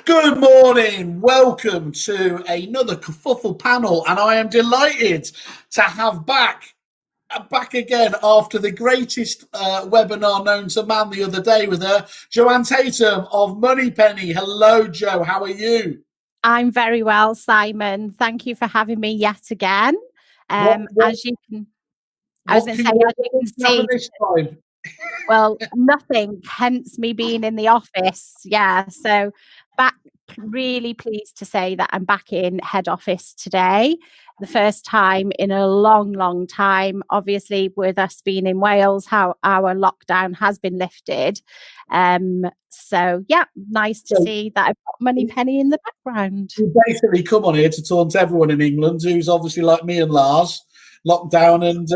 Good morning. Welcome to another Kerfuffle panel, and I am delighted to have back again after the greatest webinar known to man the other day with her, Joanne Tatum of Moneypenny. Hello, Joe. How are you? I'm very well, Simon. Thank you for having me yet again. As you can, I was going to say, as you can see, this time? well, nothing. Hence me being in the office. Yeah, so back. Really pleased to say that I'm back in head office today. The first time in a long time. Obviously, with us being in Wales, how our lockdown has been lifted. So yeah, nice to see that I've got Moneypenny in the background. You basically come on here to taunt everyone in England who's obviously like me and Lars, locked down and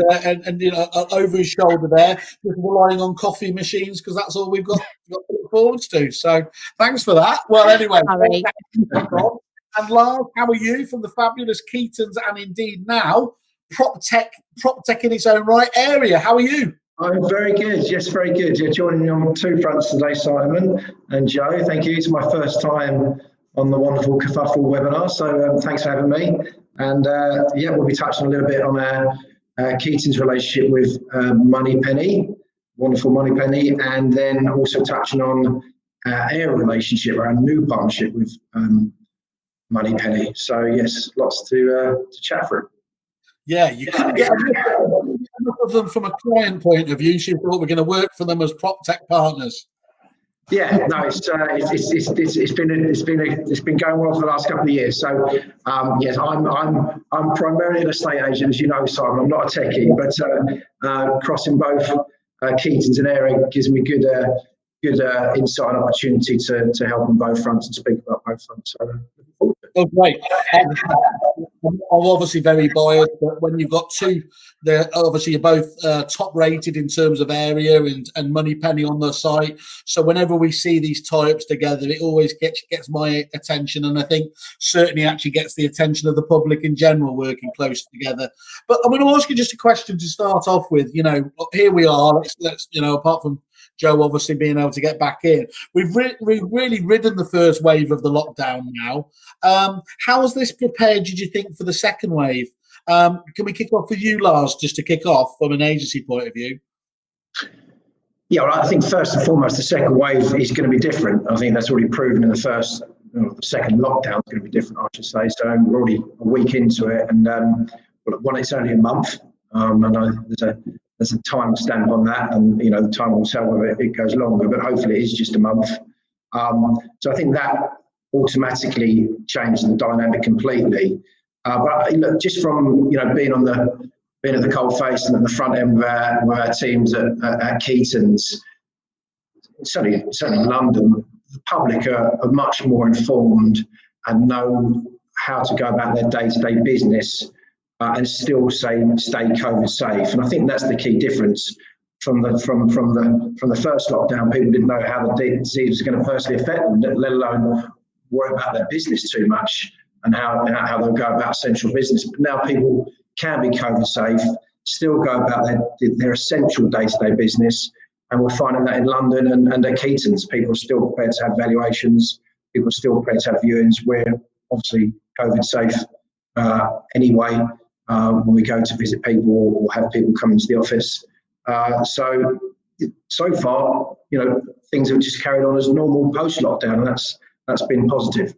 you know, over his shoulder there, just relying on coffee machines because that's all we've got to look forward to. So thanks for that. Well, anyway, and Lars, how are you from the fabulous Keatons and indeed now prop tech in its own right area? How are you? I'm very good. Yes, very good. You're joining me on two fronts today, Simon and Joe. Thank you. It's my first time on the wonderful Kerfuffle webinar, so thanks for having me. And yeah, we'll be touching a little bit on Keaton's relationship with Moneypenny, wonderful Moneypenny, and then also touching on our relationship, our new partnership with Moneypenny. So yes, lots to chat through. Yeah, you couldn't get enough of them from a client point of view. She thought we're going to work for them as prop tech partners. Yeah, no, it's been going well for the last couple of years. So yes, I'm primarily an estate agent, as you know, Simon. I'm not a techie, but crossing both Keatons and Eric gives me good insight and opportunity to help on both fronts and speak about both fronts. So, oh, great. I'm obviously very biased, but when you've got two, they're obviously you're both top rated in terms of area and Moneypenny on the site. So whenever we see these tie-ups together, it always gets my attention, and I think certainly actually gets the attention of the public in general working close together. But I'm going to ask you just a question to start off with. You know, here we are. Let's you know, apart from Joe obviously being able to get back in, we've really ridden the first wave of the lockdown now. How has this prepared you, do you think, for the second wave? Can we kick off with you, Lars, just to kick off from an agency point of view? Yeah, well, I think first and foremost, the second wave is going to be different. I think that's already proven in the second lockdown is going to be different, I should say. So we're already a week into it, and well, it's only a month. I know there's a time stamp on that, and you know the time will tell whether it goes longer, but hopefully it is just a month. So I think that automatically changed the dynamic completely. But look, just from being at the cold face and at the front end of our teams at Keatons, certainly in London, the public are much more informed and know how to go about their day-to-day business and still stay COVID safe. And I think that's the key difference from the first lockdown. People didn't know how the disease was going to personally affect them, let alone worry about their business too much and how they'll go about essential business. But now people can be COVID safe, still go about their essential day-to-day business. And we're finding that in London and at Keatons, people are still prepared to have valuations, people are still prepared to have viewings. We're obviously COVID safe anyway when we go to visit people or have people come into the office. So far, things have just carried on as normal post-lockdown, and that's been positive.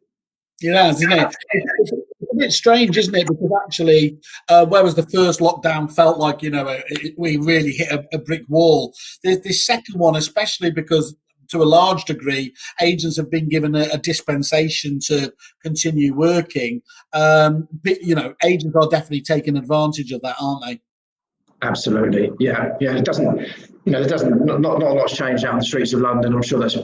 Yeah, isn't it? It's a bit strange, isn't it? Because actually, whereas the first lockdown felt like, we really hit a brick wall, this second one, especially because to a large degree, agents have been given a dispensation to continue working. Agents are definitely taking advantage of that, aren't they? Absolutely, yeah. It doesn't, not a lot's changed out in the streets of London. I'm sure that's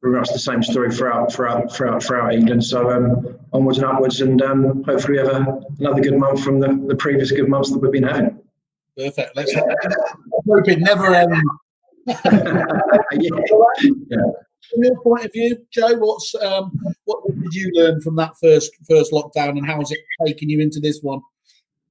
pretty much the same story throughout England. So onwards and upwards, and hopefully we have another good month from the previous good months that we've been having. Perfect. Let's hope it never ends. Yeah. From your point of view, Joe, what did you learn from that first lockdown, and how has it taken you into this one?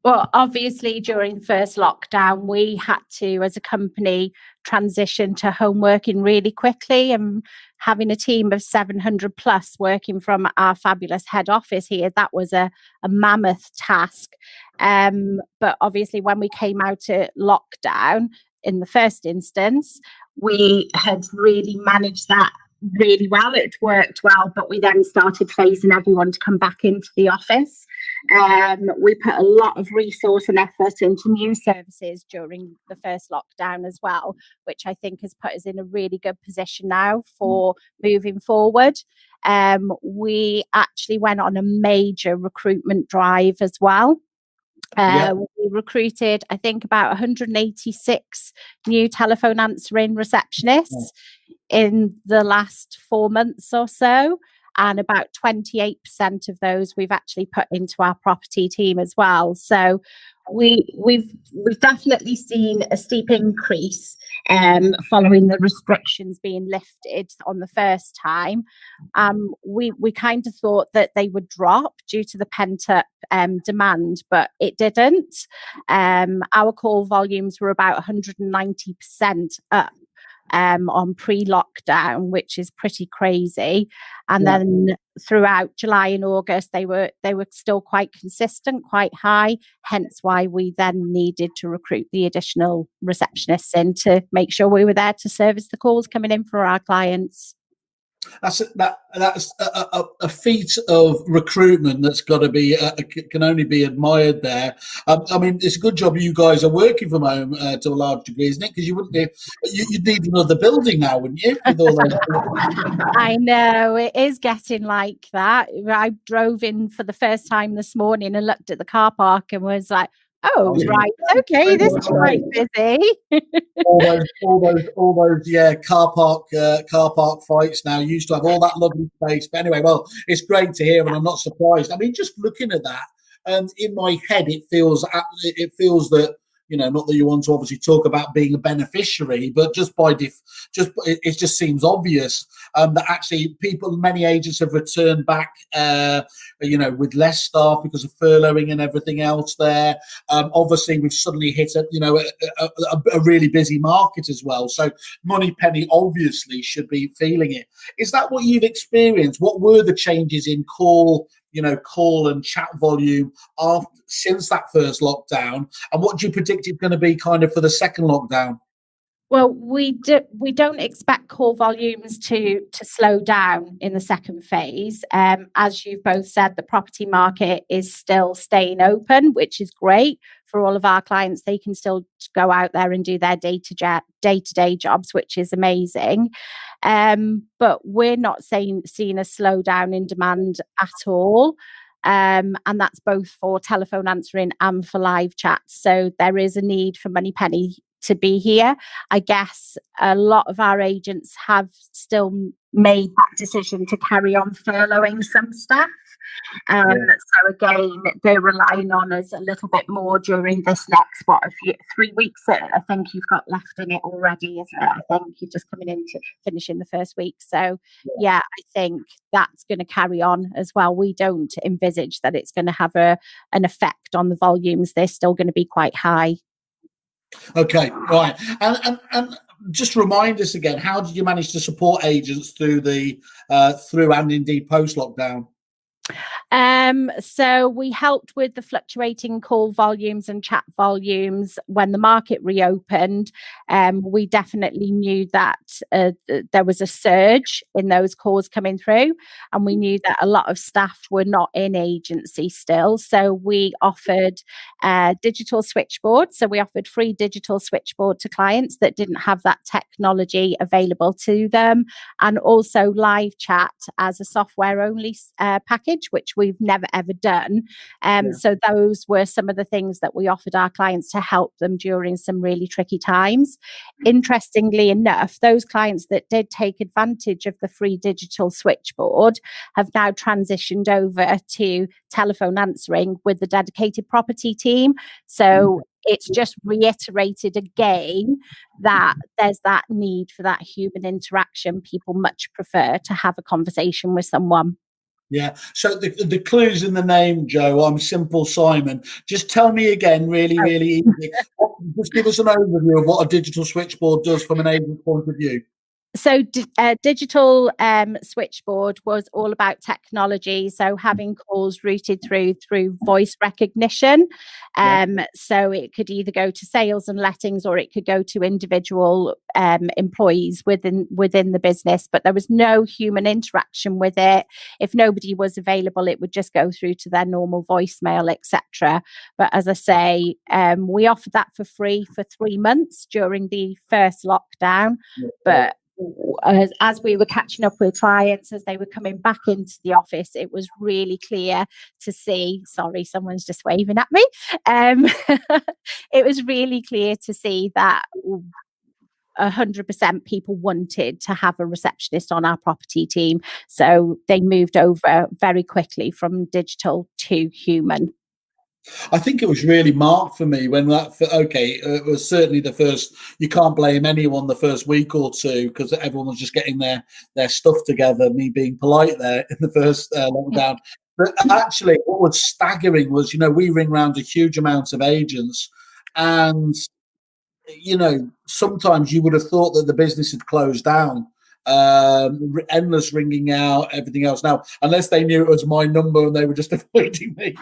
Well, obviously, during the first lockdown, we had to, as a company, transition to home working really quickly, and having a team of 700 plus working from our fabulous head office here, that was a mammoth task. But obviously, when we came out of lockdown in the first instance, we had really managed that really well. It worked well, but we then started phasing everyone to come back into the office. We put a lot of resource and effort into new services during the first lockdown as well, which I think has put us in a really good position now for moving forward. We actually went on a major recruitment drive as well. We recruited, I think, about 186 new telephone answering receptionists in the last 4 months or so. And about 28% of those we've actually put into our property team as well. So we've definitely seen a steep increase following the restrictions being lifted on the first time. We kind of thought that they would drop due to the pent up demand, but it didn't. Our call volumes were about 190% up on pre-lockdown, which is pretty crazy. And then throughout July and August, they were still quite consistent, quite high. Hence why we then needed to recruit the additional receptionists in to make sure we were there to service the calls coming in for our clients. That's a feat of recruitment that's got to be can only be admired there. I mean, it's a good job you guys are working from home to a large degree, isn't it? Because you wouldn't be, you'd need another building now, wouldn't you? With all those I know, it is getting like that. I drove in for the first time this morning and looked at the car park and was like, oh, right, okay, this is quite busy. all those, car park fights now. Used to have all that lovely space, but anyway, well, it's great to hear, and I'm not surprised. I mean, just looking at that, and in my head, it feels that, you know, not that you want to obviously talk about being a beneficiary, but just it just seems obvious that actually many agents have returned back, with less staff because of furloughing and everything else there. Obviously, we've suddenly hit a really busy market as well. So Moneypenny obviously should be feeling it. Is that what you've experienced? What were the changes in call and chat volume since that first lockdown, and what do you predict it's going to be kind of for the second lockdown? Well, we don't expect call volumes to slow down in the second phase. As you've both said, the property market is still staying open, which is great for all of our clients. They can still go out there and do their day-to-day jobs, which is amazing. But we're not seeing a slowdown in demand at all. And that's both for telephone answering and for live chat. So there is a need for Moneypenny to be here. I guess a lot of our agents have still made that decision to carry on furloughing some staff. So again, they're relying on us a little bit more during this next 3 weeks. I think you've got left in it already, isn't it? I think you're just coming into finishing the first week. So I think that's going to carry on as well. We don't envisage that it's going to have an effect on the volumes. They're still going to be quite high. Okay, right. And just remind us again, how did you manage to support agents through and indeed post lockdown? So we helped with the fluctuating call volumes and chat volumes when the market reopened. We definitely knew that there was a surge in those calls coming through, and we knew that a lot of staff were not in agency still. So we offered digital switchboard. So we offered free digital switchboard to clients that didn't have that technology available to them, and also live chat as a software only package, which we've never ever done. So those were some of the things that we offered our clients to help them during some really tricky times. Interestingly enough, those clients that did take advantage of the free digital switchboard have now transitioned over to telephone answering with the dedicated property team. So it's just reiterated again that there's that need for that human interaction. People much prefer to have a conversation with someone. Yeah. So the clues in the name, Joe. I'm Simple Simon. Just tell me again, really, really easy. Just give us an overview of what a digital switchboard does from an agent point of view. So digital switchboard was all about technology, so having calls routed through voice recognition. So it could either go to sales and lettings, or it could go to individual employees within the business, but there was no human interaction with it. If nobody was available, it would just go through to their normal voicemail, etc. But as I say, we offered that for free for 3 months during the first lockdown. But as we were catching up with clients as they were coming back into the office, it was really clear to see, sorry, someone's just waving at me. It was really clear to see that 100% people wanted to have a receptionist on our property team. So they moved over very quickly from digital to human. I think it was really marked for me when it was certainly the first. You can't blame anyone the first week or two because everyone was just getting their stuff together. Me being polite there in the first lockdown, but actually, what was staggering was we ring round a huge amount of agents, and sometimes you would have thought that the business had closed down. Endless ringing out, everything else. Now, unless they knew it was my number and they were just avoiding me,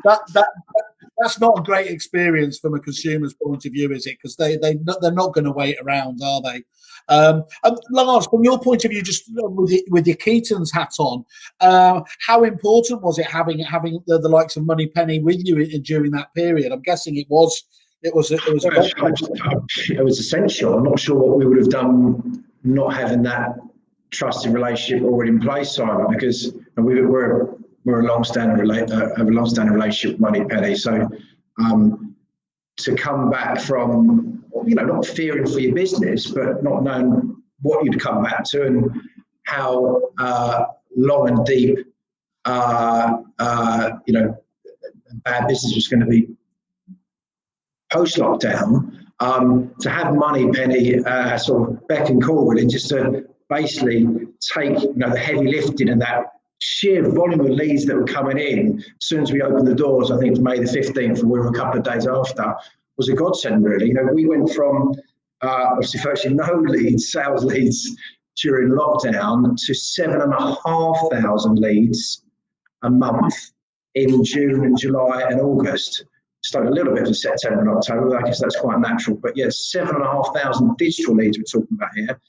that's not a great experience from a consumer's point of view, is it? Because they're not going to wait around, are they? And Lars, from your point of view, just with your Keaton's hat on, how important was it having the likes of Moneypenny with you during that period? I'm guessing it was. It was essential. I'm not sure what we would have done not having that trusted relationship already in place, Simon, because we're a long-standing relationship with Moneypenny. So to come back from not fearing for your business, but not knowing what you'd come back to and how long and deep bad business was going to be post-lockdown, to have Moneypenny sort of beck and call and just to basically take the heavy lifting and that sheer volume of leads that were coming in as soon as we opened the doors. I think it was May the 15th, and we were a couple of days after, was a godsend, really. We went from obviously virtually no sales leads during lockdown, to 7,500 leads a month in June and July and August. Started a little bit in September and October. I guess that's quite natural. But yeah, 7,500 digital leads we're talking about here.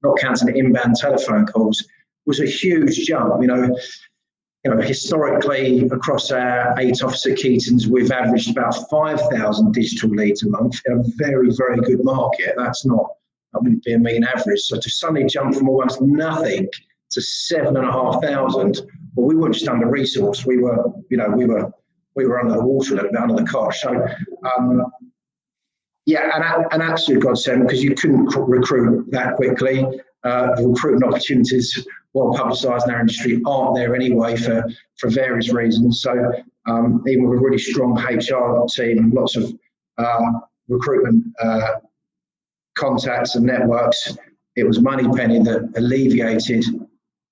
Not counting the inbound telephone calls, was a huge jump. Historically across our 8 office at Keaton's, we've averaged about 5,000 digital leads a month in a very, very good market. That wouldn't be a mean average. So to suddenly jump from almost nothing to 7,500, well, we weren't just under resource. We were under the water a little bit, under the cosh. So, an absolute godsend, because you couldn't recruit that quickly. The recruitment opportunities, well publicised in our industry, aren't there anyway for various reasons. So even with a really strong HR team and lots of recruitment contacts and networks, it was Moneypenny that alleviated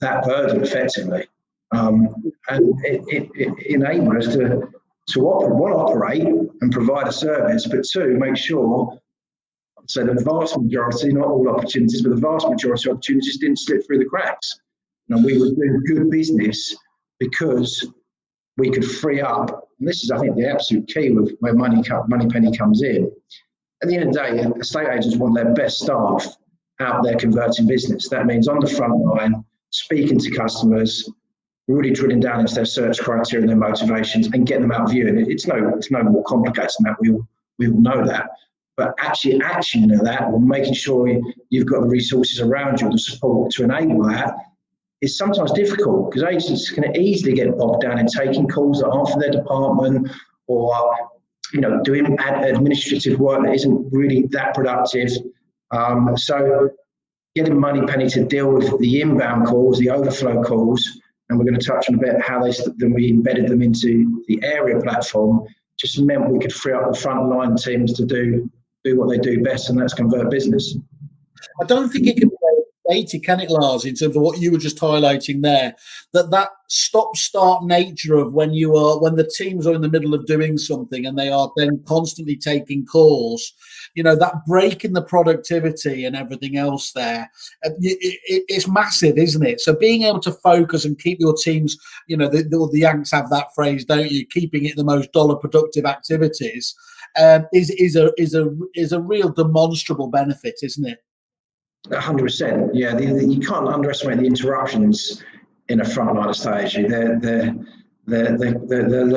that burden effectively. And it enabled us to operate and provide a service, but two, make sure, so the vast majority, not all opportunities, but the vast majority of opportunities didn't slip through the cracks. We were doing good business because we could free up, and this is, I think, the absolute key with where Moneypenny comes in. At the end of the day, estate agents want their best staff out there converting business. That means on the front line, speaking to customers, really drilling down into their search criteria and their motivations, and getting them out viewing. It's no more complicated than that. We all know that. But actually actioning that, or making sure you've got the resources around you, the support to enable that, is sometimes difficult, because agents can easily get bogged down in taking calls that aren't for their department, or doing administrative work that isn't really that productive. So getting Moneypenny to deal with the inbound calls, the overflow calls, and we're going to touch on a bit how we embedded them into the area platform, just meant we could free up the frontline teams to do what they do best, and that's convert business. I don't think it can be dated, can it, Lars, in terms of what you were just highlighting there, that stop-start nature of when the teams are in the middle of doing something and they are then constantly taking calls, that break in the productivity and everything else there, it's massive, isn't it? So being able to focus and keep your teams, the Yanks have that phrase, don't you? Keeping it the most dollar productive activities is a real demonstrable benefit, isn't it? 100%. Yeah, you can't underestimate the interruptions in a frontline stage. They're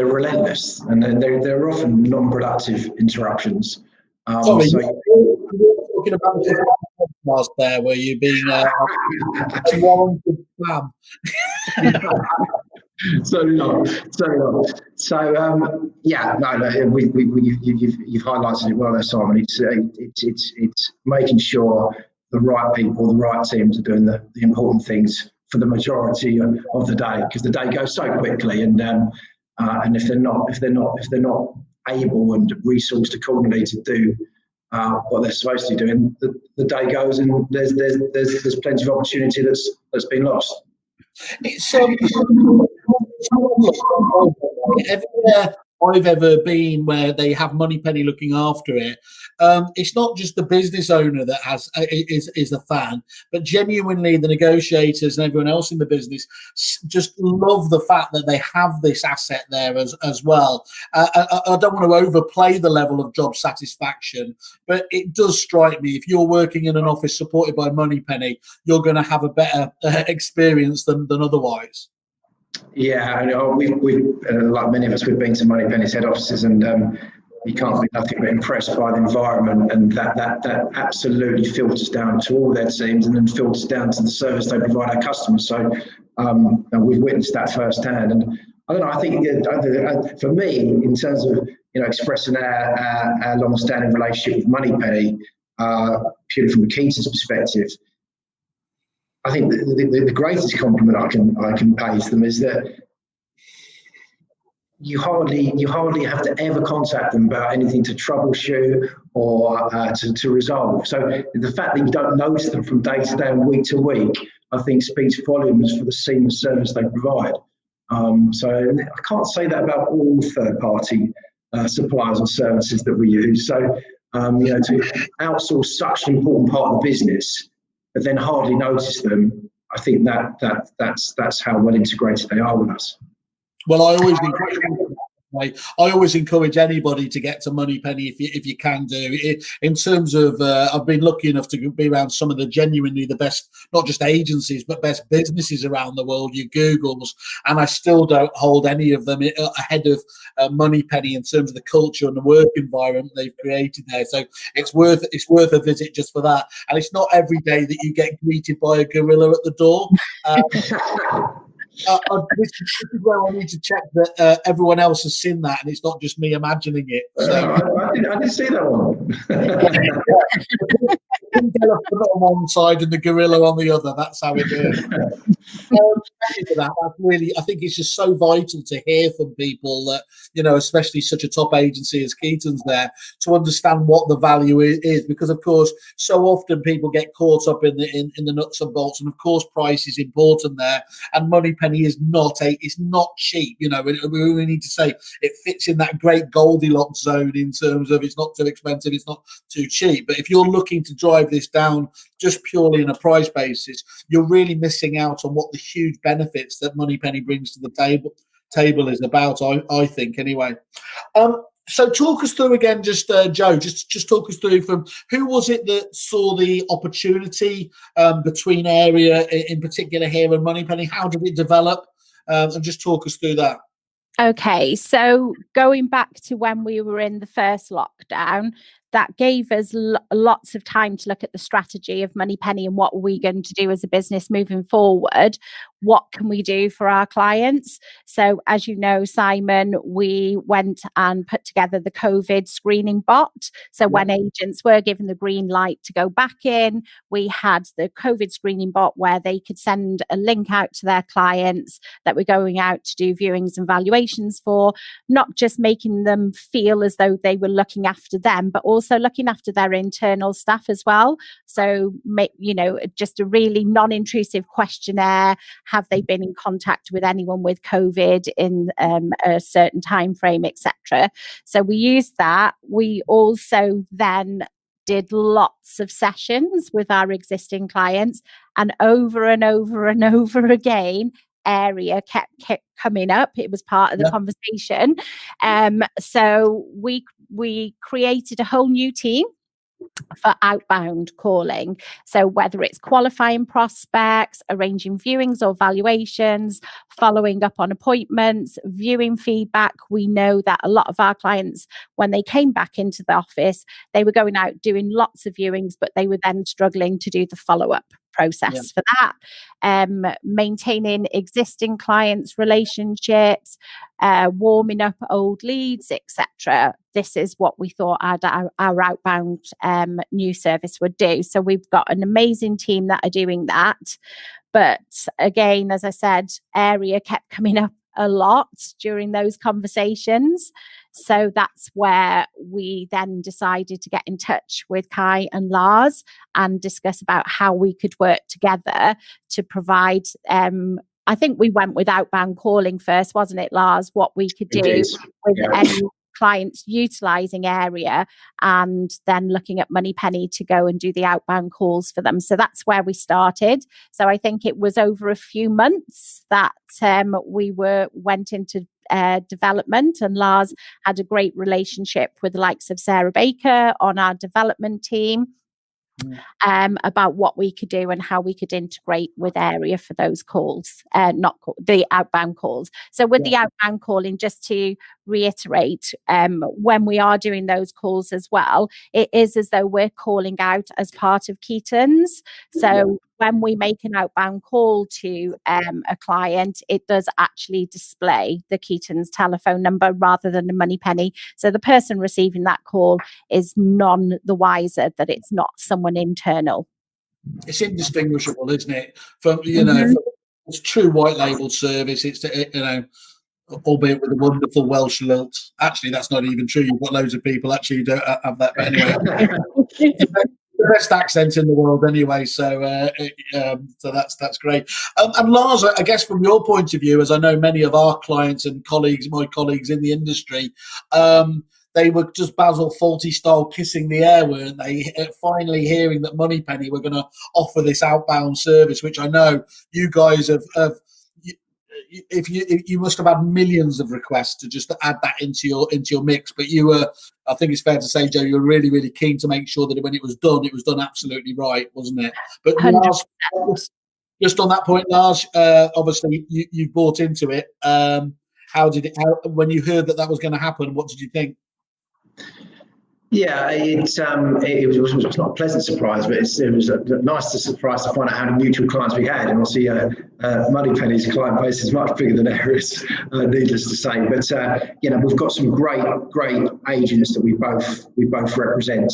relentless, and they're often non-productive interruptions. Sorry, so you're talking about the podcast there, where you being warranted spam. Certainly not. So you've highlighted it well there, Simon. It's making sure the right people, the right teams are doing the important things for the majority of the day, because the day goes so quickly, and if they're not able and resourced accordingly to do what they're supposed to be doing, the day goes and there's plenty of opportunity that's been lost. It's everywhere I've ever been where they have Moneypenny looking after it. It's not just the business owner that is a fan, but genuinely the negotiators and everyone else in the business just love the fact that they have this asset there as well. I don't want to overplay the level of job satisfaction, but it does strike me, if you're working in an office supported by Moneypenny, you're going to have a better experience than otherwise. Yeah, we've like many of us, we've been to Moneypenny's head offices, and you can't be nothing but impressed by the environment, and that absolutely filters down to all their teams, and then filters down to the service they provide our customers. So we've witnessed that firsthand, and I don't know. I think for me, in terms of expressing our long-standing relationship with Moneypenny, purely from a Keaton's perspective, I think the greatest compliment I can pay to them is that you hardly have to ever contact them about anything to troubleshoot or to resolve. So the fact that you don't notice them from day to day and week to week, I think speaks volumes for the seamless service they provide. So I can't say that about all third-party suppliers or services that we use. So to outsource such an important part of the business, but then hardly notice them, I think that's how well integrated they are with us. Well, I always encourage anybody to get to Moneypenny if you can do it. In terms of, I've been lucky enough to be around some of the genuinely the best, not just agencies, but best businesses around the world. Your Googles, and I still don't hold any of them ahead of Moneypenny in terms of the culture and the work environment they've created there. So it's worth a visit just for that. And it's not every day that you get greeted by a gorilla at the door. This is where I need to check that everyone else has seen that and it's not just me imagining it. So, I didn't see that one. The elephant on one side and the gorilla on the other. That's how it is. Thank you for that. That's really, I think it's just so vital to hear from people that, especially such a top agency as Keaton's there, to understand what the value is, because of course so often people get caught up in the nuts and bolts, and of course price is important there, and Moneypenny is not cheap. We really need to say it fits in that great Goldilocks zone in terms of it's not too expensive, it's not too cheap. But if you're looking to drive this down just purely on a price basis, you're really missing out on what the huge benefits that Moneypenny brings to the table is about, I think, anyway. So talk us through again, just Joe, just talk us through from who was it that saw the opportunity between area in particular here and Moneypenny? How did it develop? And just talk us through that. Okay, so going back to when we were in the first lockdown, that gave us lots of time to look at the strategy of Moneypenny and what we're going to do as a business moving forward. What can we do for our clients? So as you know, Simon, we went and put together the COVID screening bot. So when agents were given the green light to go back in, we had the COVID screening bot where they could send a link out to their clients that we're going out to do viewings and valuations for, not just making them feel as though they were looking after them, but also also looking after their internal staff as well. So, just a really non-intrusive questionnaire. Have they been in contact with anyone with COVID in a certain time frame, etc.? So we used that. We also then did lots of sessions with our existing clients, and over and over and over again, area kept coming up. It was part of the conversation. So we created a whole new team for outbound calling. So whether it's qualifying prospects, arranging viewings or valuations, following up on appointments, viewing feedback, we know that a lot of our clients, when they came back into the office, they were going out doing lots of viewings, but they were then struggling to do the follow-up process for that. Maintaining existing clients' relationships, warming up old leads, etc. This is what we thought our outbound new service would do. So we've got an amazing team that are doing that. But again, as I said, area kept coming up a lot during those conversations. So that's where we then decided to get in touch with Kai and Lars and discuss about how we could work together to provide, I think we went with outbound calling first, wasn't it, Lars? What we could do with any clients utilising area, and then looking at Moneypenny to go and do the outbound calls for them. So that's where we started. So I think it was over a few months that we went into development, and Lars had a great relationship with the likes of Sarah Baker on our development team. About what we could do and how we could integrate with area for those calls, the outbound calls. So with the outbound calling, just to reiterate, when we are doing those calls as well, it is as though we're calling out as part of Keaton's. So when we make an outbound call to a client, it does actually display the Keaton's telephone number rather than the Moneypenny. So the person receiving that call is none the wiser that it's not someone internal. It's indistinguishable, isn't it? From it's true white label service. It's albeit with a wonderful Welsh lilt. Actually, that's not even true. You've got loads of people actually who don't have that. But anyway, the best accent in the world anyway. So that's great. And Lars, I guess from your point of view, as I know many of our clients and my colleagues in the industry, they were just Basil Fawlty style kissing the air, weren't they? Finally hearing that Moneypenny were going to offer this outbound service, which I know you guys have if you must have had millions of requests to just add that into your mix, but you were, I think it's fair to say, Joe, you were really, really keen to make sure that when it was done absolutely right, wasn't it? But Lars, just on that point, Lars, obviously you bought into it. How when you heard that was going to happen, what did you think? Yeah, it was not a pleasant surprise, but it was a nice surprise to find out how many mutual clients we had. And obviously, Moneypenny's client base is much bigger than ours, needless to say. But we've got some great agents that we both represent,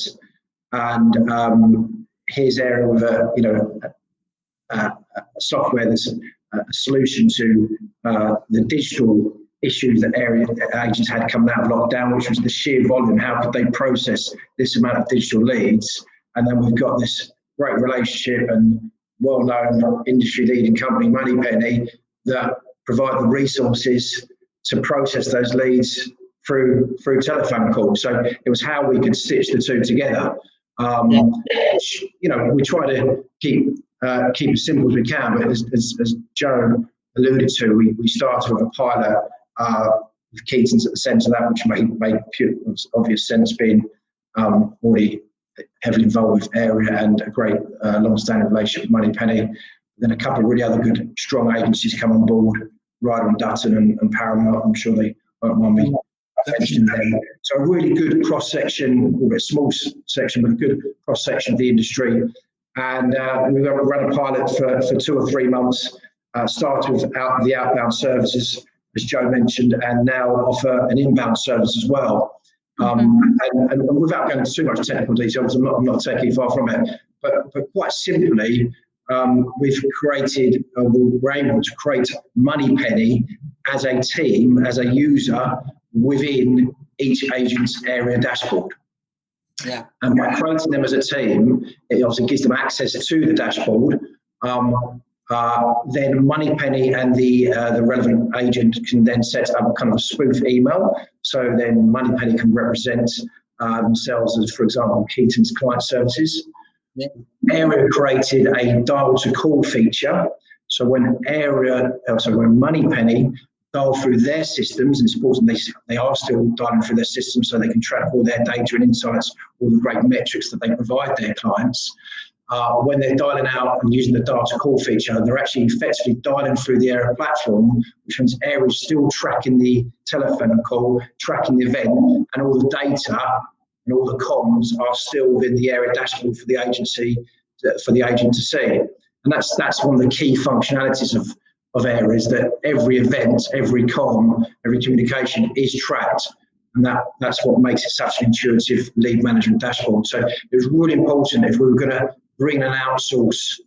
and his area with a software that's a solution to the digital issues that area agents had coming out of lockdown, which was the sheer volume. How could they process this amount of digital leads? And then we've got this great relationship and well-known industry-leading company, Moneypenny, that provide the resources to process those leads through telephone calls. So it was how we could stitch the two together. We try to keep as simple as we can, but as Joe alluded to, we started with a pilot with Keaton's at the centre of that, which made pure obvious sense, being already heavily involved with area and a great long-standing relationship with Moneypenny. Then a couple of really other good, strong agencies come on board, Ryder and Dutton and Paramount. I'm sure they won't mind me mentioning them. So a really good cross-section, a small section, but a good cross-section of the industry. And we ran a pilot for 2 or 3 months, started with the outbound services, as Joe mentioned, and now offer an inbound service as well. And without going into too much technical details, I'm not techie, far from it, but quite simply, we're able to create Moneypenny as a team, as a user within each agent's area dashboard. Yeah. And by creating them as a team, it obviously gives them access to the dashboard. Then Moneypenny and the relevant agent can then set up a kind of a spoof email. So then Moneypenny can represent themselves as, for example, Keaton's Client Services. Yeah. Area created a dial to call feature. So when Moneypenny dial through their systems, and it's important they are still dialing through their systems so they can track all their data and insights, all the great metrics that they provide their clients. When they're dialing out and using the dial to call feature, they're actually effectively dialing through the Area platform, which means Area is still tracking the telephone call, tracking the event, and all the data and all the comms are still within the Area dashboard for the agency, for the agent to see. And that's one of the key functionalities of Area, is that every event, every comm, every communication is tracked. And that's what makes it such an intuitive lead management dashboard. So it was really important, if we were going to bring an outsource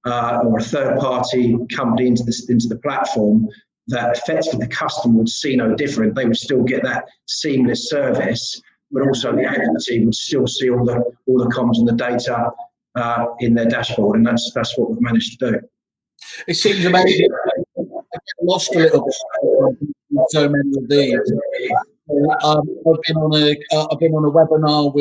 or a third-party company into the platform, that effectively the customer would see no different. They would still get that seamless service, but also the agency would still see all the comms and the data in their dashboard, and that's what we've managed to do. It seems amazing. I get lost a little bit with so many of these. I've been on a webinar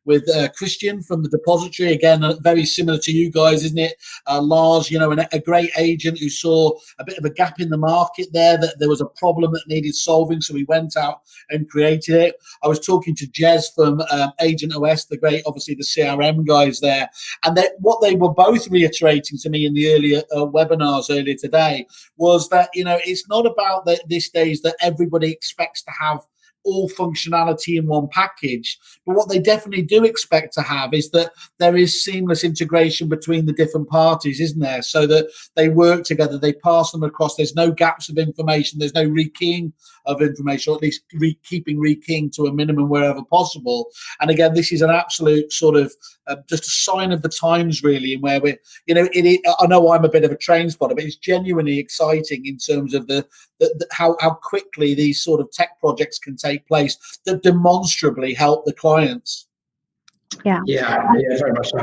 with Christian from the depository, again very similar to you guys, isn't it? Lars, a great agent who saw a bit of a gap in the market there, that there was a problem that needed solving, so he went out and created it. I was talking to Jez from Agent OS, the CRM guys there, and what they were both reiterating to me in the earlier webinars earlier today was that it's not about these days that everybody expects to have all functionality in one package, but what they definitely do expect to have is that there is seamless integration between the different parties, isn't there? So that they work together, they pass them across, there's no gaps of information, there's no rekeying of information, or at least keeping rekeying to a minimum wherever possible. And again, this is an absolute sort of just a sign of the times, really, and where we're, I know I'm a bit of a train spotter, but it's genuinely exciting in terms of how quickly these sort of tech projects can take place that demonstrably help the clients. Yeah, very much so.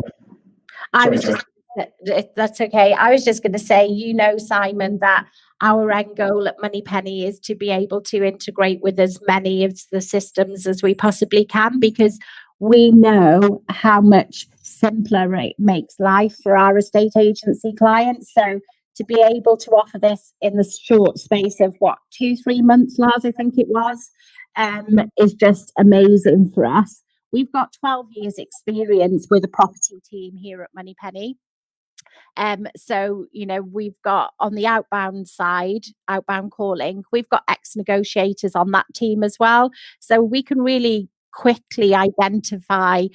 That's okay. I was just going to say, Simon, that our end goal at Moneypenny is to be able to integrate with as many of the systems as we possibly can, because we know how much simpler it makes life for our estate agency clients. So to be able to offer this in the short space of 2-3 months, Lars, I think it was, is just amazing for us. We've got 12 years experience with a property team here at Moneypenny. So, we've got on the outbound side, outbound calling, we've got ex-negotiators on that team as well. So we can really quickly identify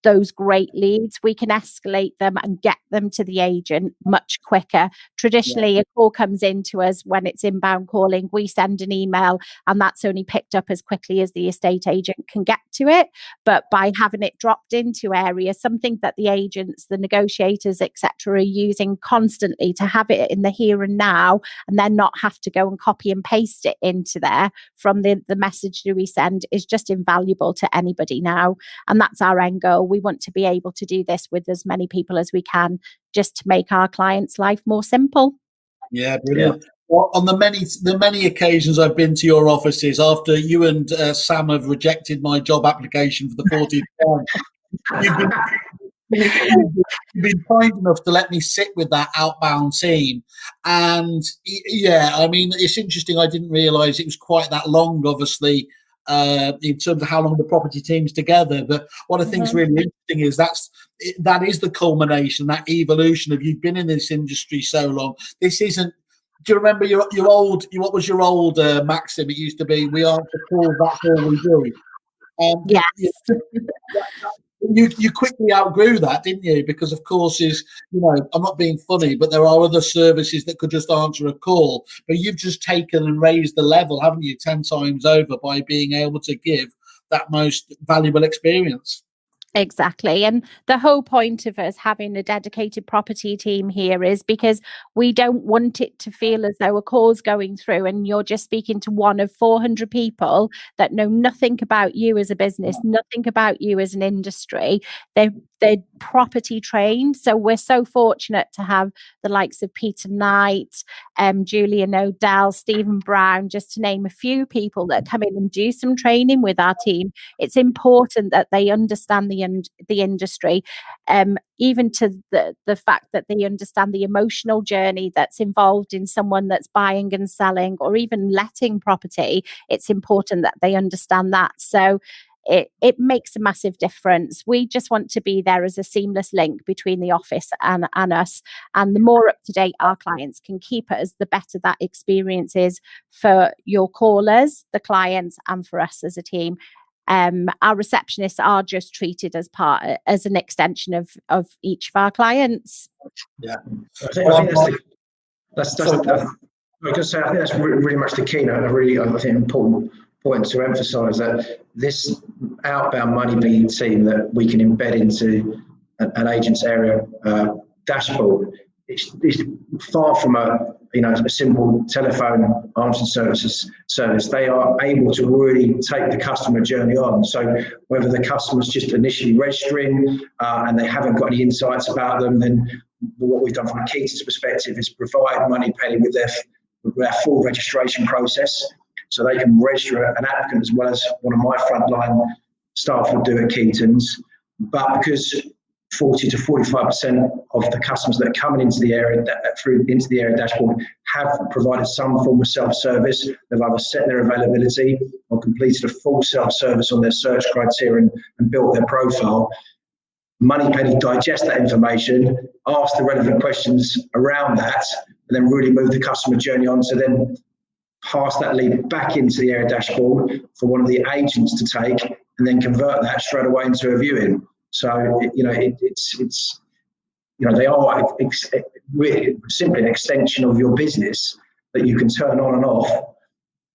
those great leads. We can escalate them and get them to the agent much quicker. Traditionally, a call comes into us when it's inbound calling. We send an email and that's only picked up as quickly as the estate agent can get to it. But by having it dropped into Area, something that the agents, the negotiators, etc., are using constantly to have it in the here and now, and then not have to go and copy and paste it into there from the message that we send, is just invaluable to anybody now. And that's our end goal. We want to be able to do this with as many people as we can, just to make our clients' life more simple. Yeah, brilliant. Yeah. Well, on the many occasions I've been to your offices, after you and Sam have rejected my job application for the 14th time, you've been kind enough to let me sit with that outbound team. And it's interesting. I didn't realise it was quite that long, obviously, in terms of how long the property team's together. But what I think is really interesting is that is the culmination, that evolution of, you've been in this industry so long. This isn't. Do you remember your old? What was your old maxim? It used to be, "We answer calls, that's all we do." Yes. You quickly outgrew that, didn't you? Because of course, I'm not being funny, but there are other services that could just answer a call. But you've just taken and raised the level, haven't you, 10 times over, by being able to give that most valuable experience. Exactly. And the whole point of us having a dedicated property team here is because we don't want it to feel as though a call's going through and you're just speaking to one of 400 people that know nothing about you as a business, nothing about you as an industry. They're property trained. So we're so fortunate to have the likes of Peter Knight, Julian O'Dell, Stephen Brown, just to name a few people that come in and do some training with our team. It's important that they understand the industry, even to the fact that they understand the emotional journey that's involved in someone that's buying and selling or even letting property. It's important that they understand that. So it makes a massive difference. We just want to be there as a seamless link between the office and us. And the more up to date our clients can keep us, the better that experience is for your callers, the clients, and for us as a team. Our receptionists are just treated as an extension of each of our clients. Yeah, I think that's really much the key. I think important point to emphasise that this outbound Moneypenny team that we can embed into an agent's area dashboard, it's far from a simple telephone answer service. They are able to really take the customer journey on. So whether the customer's just initially registering and they haven't got any insights about them, then what we've done from a Keaton's perspective is provide Moneypenny with their full registration process, so they can register an applicant as well as one of my frontline staff would do at Keaton's. But because 40 to 45% of the customers that are coming into the area into the area dashboard have provided some form of self-service. They've either set their availability or completed a full self-service on their search criteria and built their profile. Moneypenny digest that information, ask the relevant questions around that, and then really move the customer journey on to then pass that lead back into the area dashboard for one of the agents to take, and then convert that straight away into a viewing. So they are simply an extension of your business that you can turn on and off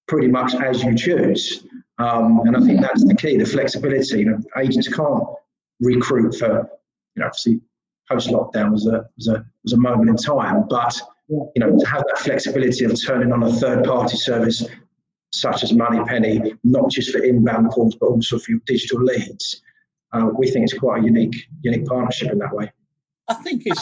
pretty much as you choose. And I think that's the key, the flexibility. Agents can't recruit for, obviously post-lockdown was a moment in time, but to have that flexibility of turning on a third-party service such as Moneypenny, not just for inbound calls but also for your digital leads, we think it's quite a unique partnership in that way. I think it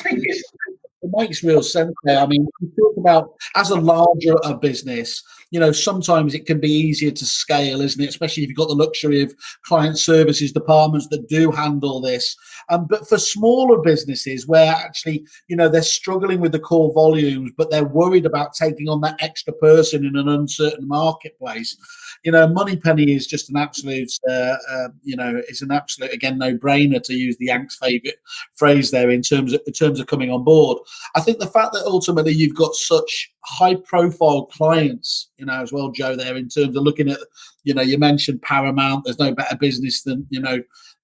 makes real sense there. I mean, you talk about as a larger business, sometimes it can be easier to scale, isn't it? Especially if you've got the luxury of client services departments that do handle this. But for smaller businesses where actually, they're struggling with the call volumes, but they're worried about taking on that extra person in an uncertain marketplace, Moneypenny is just an absolute, it's an absolute, again, no-brainer, to use the Yanks' favourite phrase there in terms of coming on board. I think the fact that ultimately you've got such high-profile clients, as well, Joe, there in terms of looking at, you mentioned Paramount. There's no better business than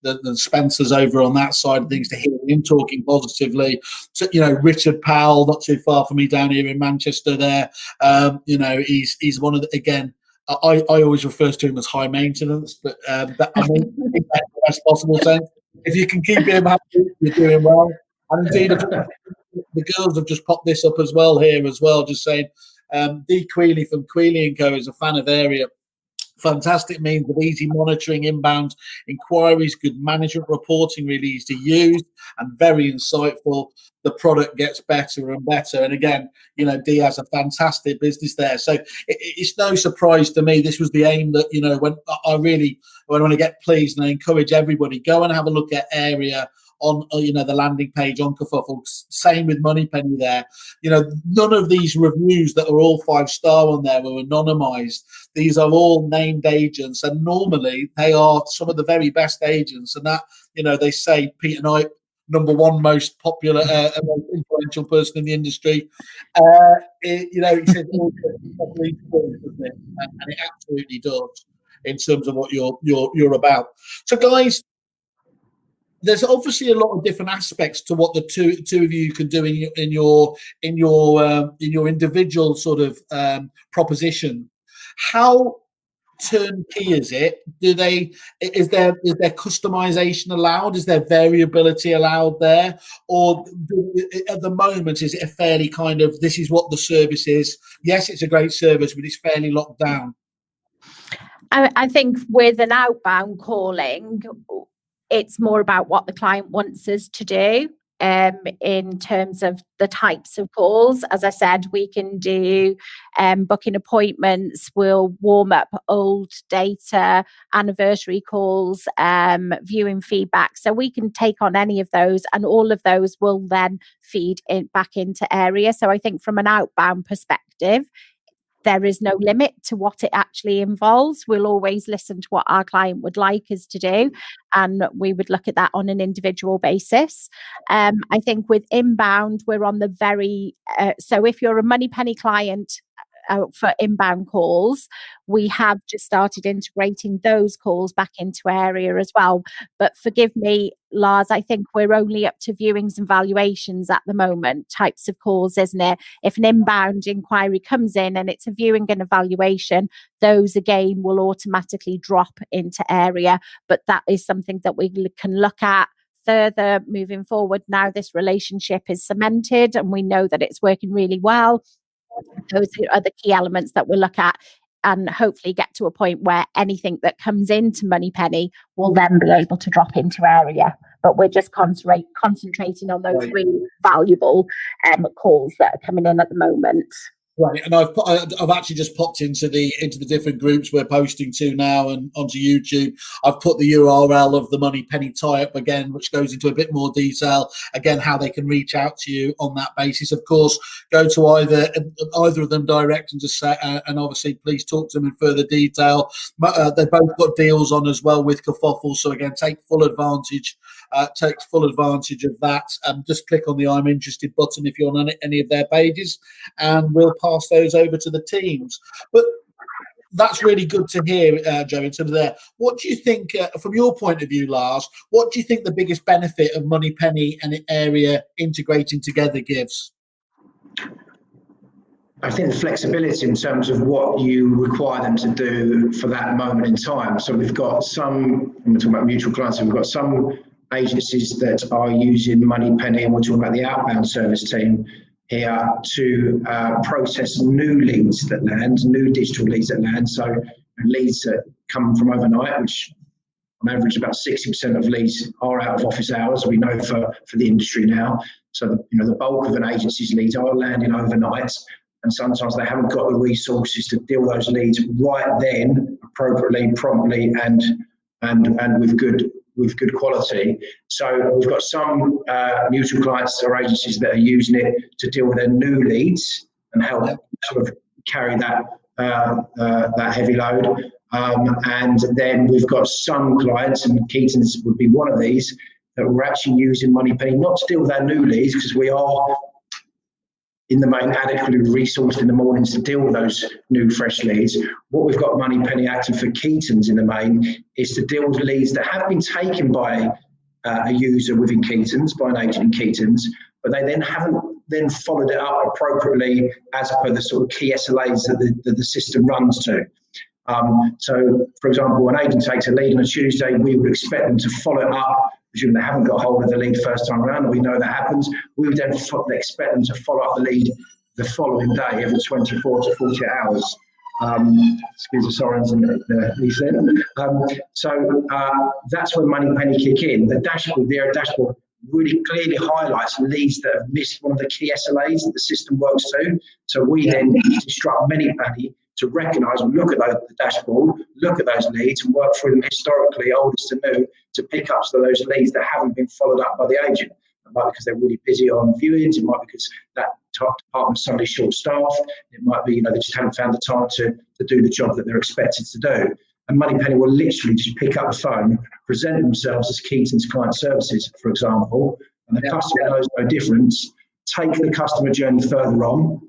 than Spencer's over on that side of things, to hear him talking positively. So, Richard Powell, not too far from me down here in Manchester. There, he's one of the, again. I always refer to him as high maintenance, but I mean, in the best possible sense. If you can keep him happy, you're doing well. And indeed, the girls have just popped this up as well here as well, just saying, Dee Queeley from Queeley & Co. is a fan of area. Fantastic means of easy monitoring inbound inquiries, good management reporting, really easy to use and very insightful. The product gets better and better. And again, Dee has a fantastic business there. So it's no surprise to me. This was the aim that, when I want to get pleased, and I encourage everybody, go and have a look at area on the landing page on Kerfuffle. Same with Moneypenny there. None of these reviews that are all 5-star on there were anonymized. These are all named agents, and normally they are some of the very best agents. And that, they say Peter Knight, number one most popular, most influential person in the industry. He said, and it absolutely does in terms of what you're about. So, guys, there's obviously a lot of different aspects to what the two of you can do in your individual sort of proposition. How turnkey, is it? Is there customization allowed? Is there variability allowed there? Or at the moment, is it a fairly kind of, this is what the service is? Yes, it's a great service, but it's fairly locked down. I think with an outbound calling, it's more about what the client wants us to do. In terms of the types of calls, as I said, we can do booking appointments, we'll warm up old data, anniversary calls, viewing feedback. So we can take on any of those, and all of those will then feed back into Area. So I think from an outbound perspective, there is no limit to what it actually involves. We'll always listen to what our client would like us to do, and we would look at that on an individual basis. I think with inbound, we're on the very, so if you're a Moneypenny client for inbound calls, we have just started integrating those calls back into Area as well. But forgive me, Lars, I think we're only up to viewings and valuations at the moment, types of calls, isn't it? If an inbound inquiry comes in and it's a viewing and evaluation, those again will automatically drop into Area. But that is something that we can look at further moving forward. Now this relationship is cemented and we know that it's working really well. Those are the key elements that we'll look at, and hopefully get to a point where anything that comes into Moneypenny will then be able to drop into Area. But we're just concentrating on those really valuable calls that are coming in at the moment. Right, and I've actually just popped into the different groups we're posting to now and onto YouTube. I've put the URL of the Moneypenny tie-up again, which goes into a bit more detail. Again, how they can reach out to you on that basis. Of course, go to either of them direct and just say, and obviously, please talk to them in further detail. They've both got deals on as well with Kerfuffle, so again, take full advantage. Takes full advantage of that. Just click on the I'm interested button if you're on any of their pages, and we'll pass those over to the teams. But that's really good to hear, Joe, in terms of there. What do you think, from your point of view, Lars, what do you think the biggest benefit of Moneypenny and Area integrating together gives? I think the flexibility in terms of what you require them to do for that moment in time. So we've got some, when we're talking about mutual clients, we've got some agencies that are using Moneypenny, and we're talking about the outbound service team here, to process new leads that land, new digital leads that land. So leads that come from overnight, which on average about 60% of leads are out of office hours, we know for the industry now. So the bulk of an agency's leads are landing overnight, and sometimes they haven't got the resources to deal those leads right then, appropriately, promptly, and with good quality. So we've got some mutual clients or agencies that are using it to deal with their new leads and help sort of carry that heavy load. And then we've got some clients, and Keaton's would be one of these, that we're actually using Moneypenny not to deal with our new leads, because we are in the main adequately resourced in the mornings to deal with those new fresh leads. What we've got Moneypenny acting for Keaton's in the main is to deal with leads that have been taken by a user within Keaton's, by an agent in Keaton's, but they then haven't then followed it up appropriately as per the sort of key SLAs that the system runs to. So, for example, an agent takes a lead on a Tuesday, we would expect them to follow it up. Assuming they haven't got hold of the lead first time around, and we know that happens, we would then expect them to follow up the lead the following day, every 24 to 48 hours. Excuse the sirens in the So that's when Moneypenny kick in. The dashboard, the Area dashboard, really clearly highlights leads that have missed one of the key SLAs that the system works to. So we then instruct Moneypenny to recognise and look at the dashboard, look at those leads and work through them historically, oldest to new, to pick up some of those leads that haven't been followed up by the agent. It might be because they're really busy on viewings, it might be because that department's suddenly short-staffed, it might be they just haven't found the time to do the job that they're expected to do. And Moneypenny will literally just pick up the phone, present themselves as Keaton's Client Services, for example, and the customer knows no difference, take the customer journey further on,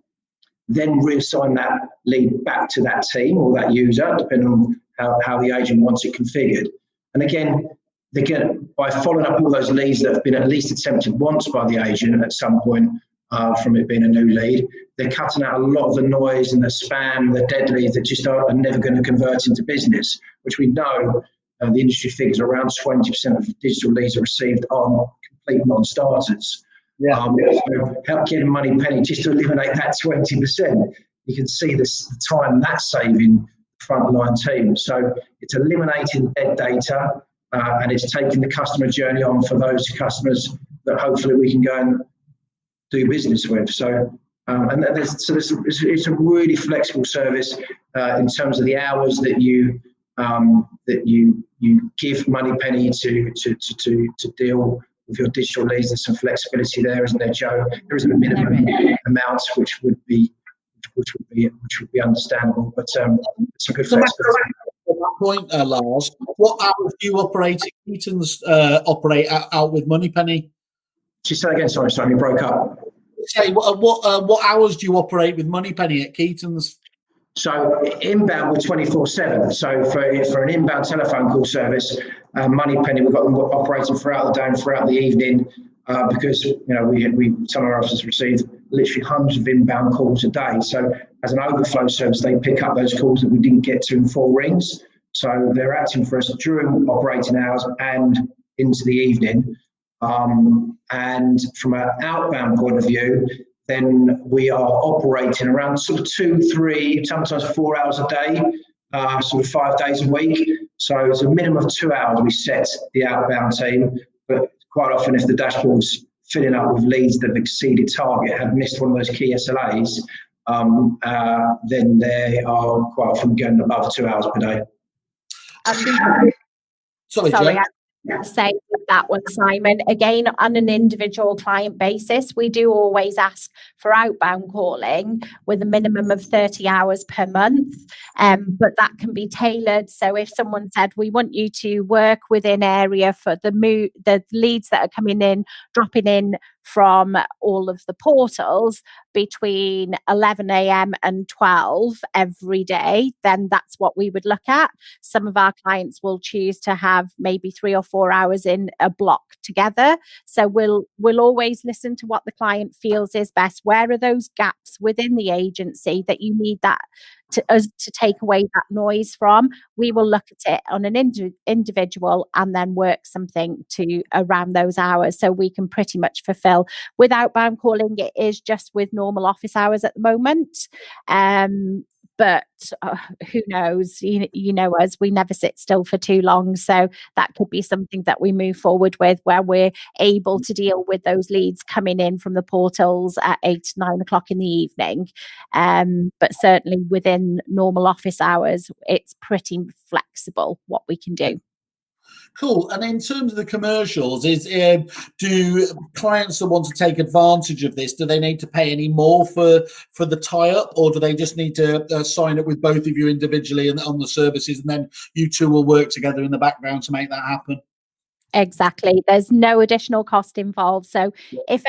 then reassign that lead back to that team or that user, depending on how the agent wants it configured. And again, by following up all those leads that have been at least attempted once by the agent at some point, from it being a new lead. They're cutting out a lot of the noise and the spam, the dead leads that just are never going to convert into business, which we know the industry figures around 20% of digital leads are received on complete non-starters. Yeah. So help getting Moneypenny just to eliminate that 20%. You can see the time that's saving frontline teams. So it's eliminating dead data and it's taking the customer journey on for those customers that hopefully we can go and do business with. So it's a really flexible service in terms of the hours that you give Moneypenny to deal with your digital leads. There's some flexibility there, isn't there, Joe? There isn't a minimum amount which would be understandable, but some good flexibility. At that point, Lars, what hours do you operate at Keaton's? Operate out with Moneypenny? Just say again. Sorry, you broke up. Say what hours do you operate with Moneypenny at Keaton's? So inbound, we're 24/7. So for an inbound telephone call service, Moneypenny, we've got them operating throughout the day and throughout the evening because we some of our officers receive literally hundreds of inbound calls a day. So as an overflow service, they pick up those calls that we didn't get to in 4 rings. So they're acting for us during operating hours and into the evening. And from an outbound point of view, then we are operating around sort of 2, 3, sometimes 4 hours a day, sort of 5 days a week. So it's a minimum of 2 hours we set the outbound team, but quite often if the dashboard's filling up with leads that have exceeded target, have missed one of those key SLAs, then they are quite often going above 2 hours per day. Sorry, I say that one, Simon. Again, on an individual client basis, we do always ask for outbound calling with a minimum of 30 hours per month, but that can be tailored. So if someone said, we want you to work within area for the leads that are coming in, dropping in from all of the portals between 11 a.m. and 12 every day, then that's what we would look at. Some of our clients will choose to have maybe 3 or 4 hours in a block together. So we'll always listen to what the client feels is best. Where are those gaps within the agency that you need that to take away that noise from? We will look at it on an individual and then work something to around those hours so we can pretty much fulfill. With outbound calling, it is just with normal office hours at the moment. But who knows? You know us, we never sit still for too long. So that could be something that we move forward with, where we're able to deal with those leads coming in from the portals at 8, 9 o'clock in the evening. But certainly within normal office hours, it's pretty flexible what we can do. Cool. And in terms of the commercials, do clients that want to take advantage of this, do they need to pay any more for the tie-up, or do they just need to sign up with both of you individually and on the services, and then you two will work together in the background to make that happen? Exactly. There's no additional cost involved. So if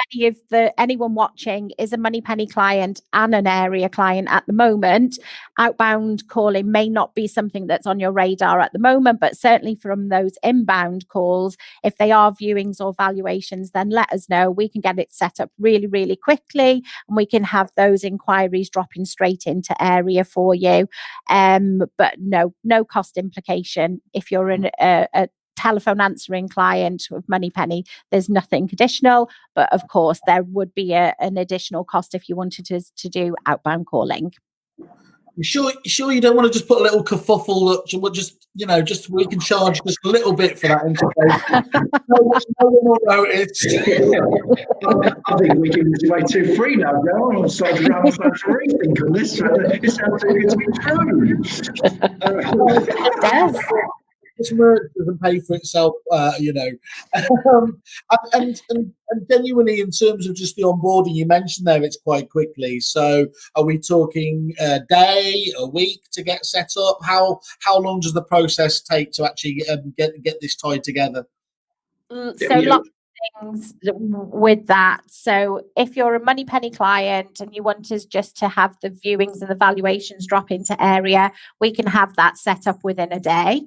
anyone watching is a Moneypenny client and an area client at the moment, outbound calling may not be something that's on your radar at the moment, but certainly from those inbound calls, if they are viewings or valuations, then let us know. We can get it set up really, really quickly, and we can have those inquiries dropping straight into area for you. But no cost implication. If you're in a telephone answering client of Moneypenny, there's nothing additional, but of course there would be an additional cost if you wanted to do outbound calling. You sure you don't want to just put a little kerfuffle up, just we can charge just a little bit for that interface? no one will notice. I think we give this away too free now, Joe. I'm starting to have a rethink on this. It sounds too good to be true. It does. This merch doesn't pay for itself, and genuinely, in terms of just the onboarding, you mentioned there it's quite quickly. So, are we talking a day, a week to get set up? How long does the process take to actually get this tied together? things with that. So if you're a Moneypenny client and you want us just to have the viewings and the valuations drop into area, we can have that set up within a day.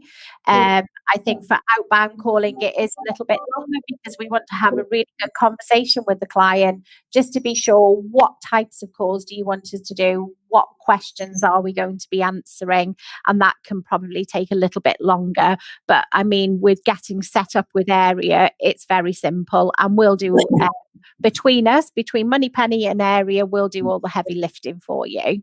I think for outbound calling, it is a little bit longer because we want to have a really good conversation with the client just to be sure what types of calls do you want us to do, what questions are we going to be answering, and that can probably take a little bit longer. But I mean, with getting set up with area, it's very simple, and we'll do between Moneypenny and area, we'll do all the heavy lifting for you.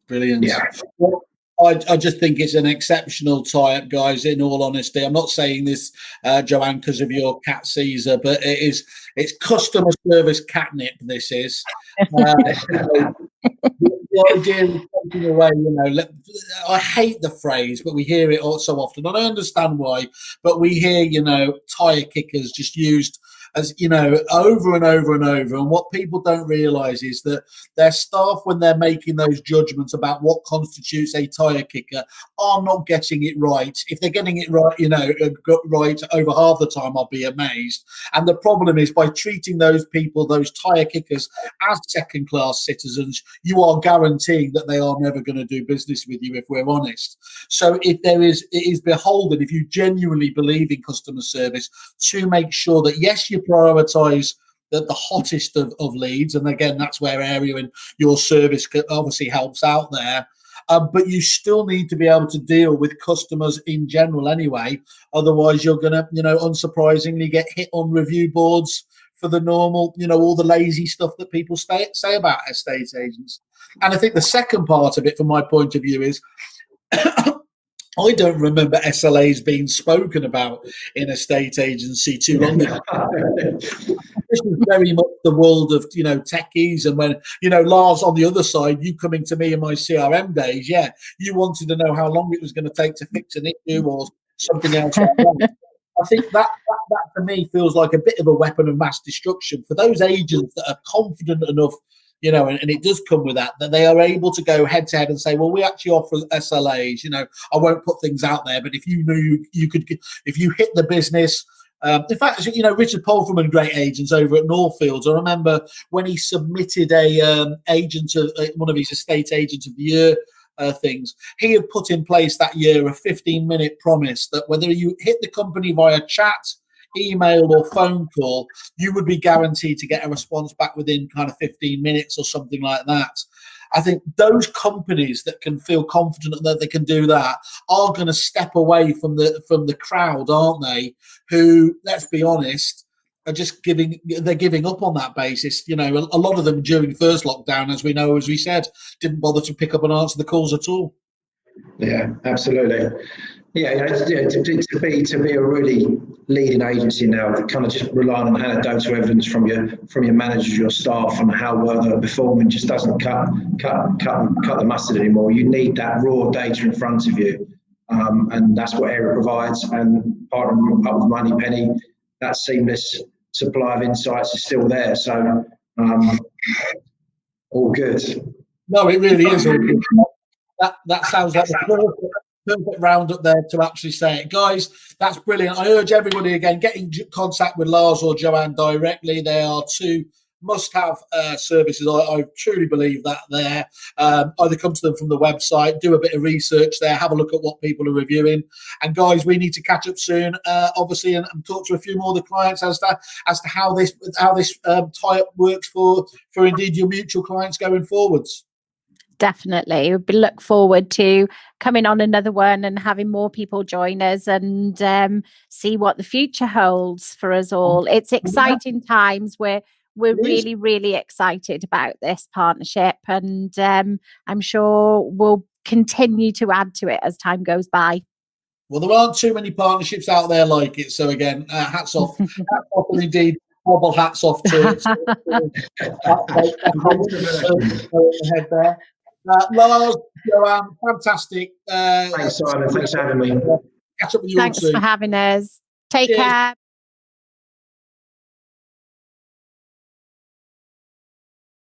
Brilliant. Yeah. Well, I just think it's an exceptional tie-up, guys, in all honesty. I'm not saying this, Joanne, because of your cat Caesar, but it's customer service catnip, this is. The idea of taking away, I hate the phrase, but we hear it all so often. And I understand why, but we hear, tyre kickers just used as, over and over and over. And what people don't realise is that their staff, when they're making those judgments about what constitutes a tyre kicker, are not getting it right. If they're getting it right, right over half the time, I'll be amazed. And the problem is, by treating those people, those tyre kickers, as second-class citizens, you are guaranteeing that they are never going to do business with you, if we're honest. So it is beholden, if you genuinely believe in customer service, to make sure that, yes, you prioritise the hottest of leads, and again, that's where area and your service obviously helps out there. But you still need to be able to deal with customers in general anyway. Otherwise, you're going to, unsurprisingly, get hit on review boards for the normal, all the lazy stuff that people say about estate agents. And I think the second part of it, from my point of view, is I don't remember SLAs being spoken about in a estate agency too long ago. This is very much the world of, techies. And when, Lars, on the other side, you coming to me in my CRM days, you wanted to know how long it was going to take to fix an issue or something else like that. I think that for me feels like a bit of a weapon of mass destruction for those agents that are confident enough, and it does come with that they are able to go head to head and say, well, we actually offer SLAs. I won't put things out there, but if you knew you could, if you hit the business. In fact, Richard Polferman, great agents over at Northfields. I remember when he submitted one of his estate agents of the year things, he had put in place that year a 15-minute promise that whether you hit the company via chat, email or phone call, you would be guaranteed to get a response back within kind of 15 minutes or something like that. I think those companies that can feel confident that they can do that are going to step away from the crowd, aren't they? Who, let's be honest, are just giving up on that basis. A lot of them during the first lockdown, as we said, didn't bother to pick up and answer the calls at all. Yeah, absolutely. To be a really leading agency now, kind of just relying on anecdotal evidence from your managers, your staff, and how well they're performing just doesn't cut the mustard anymore. You need that raw data in front of you, and that's what Area provides. And partnering up with Moneypenny, that seamless supply of insights is still there. So all good. No, it really is all good. That sounds like the perfect roundup there to actually say it. Guys, that's brilliant. I urge everybody, again, get in contact with Lars or Joanne directly. They are two must-have services. I truly believe that there. Either come to them from the website, do a bit of research there, have a look at what people are reviewing. And guys, we need to catch up soon, obviously, and talk to a few more of the clients as to how this tie-up works for indeed your mutual clients going forwards. Definitely. We look forward to coming on another one and having more people join us and see what the future holds for us all. It's exciting times. We're really, really excited about this partnership, and I'm sure we'll continue to add to it as time goes by. Well, there aren't too many partnerships out there like it. So again, hats off. Hats off, and indeed, double hats off to head there. Lars, Joanne, fantastic. Thanks, Simon. Thanks for having me. Catch up with you all soon. Thanks for having us. Take care.